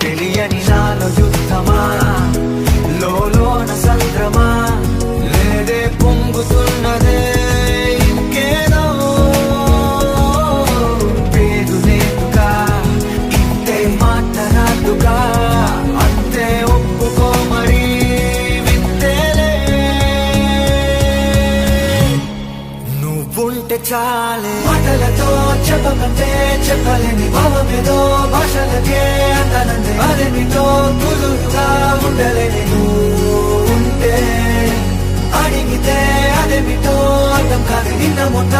తెలియని నాలో యుద్ధమా, లోన సంద్రమా, లేదే పొంగుతున్నదే ఇంకేదో పేరు లేదుగా, ఇంతే మాట్లాడుగా, అంతే ఒప్పుకో మరి వింతేలే. నువ్వుంటే చాలే మాటలతో చెప్పకంటే చెప్పలేని భావమేదో భాషలకే అందనందే, అదేమిటో కుదురుగా ఉండలేని నువ్వు ఉంటే, అడిగితే అదేమిటో అర్థం కాదు నిన్న మొన్న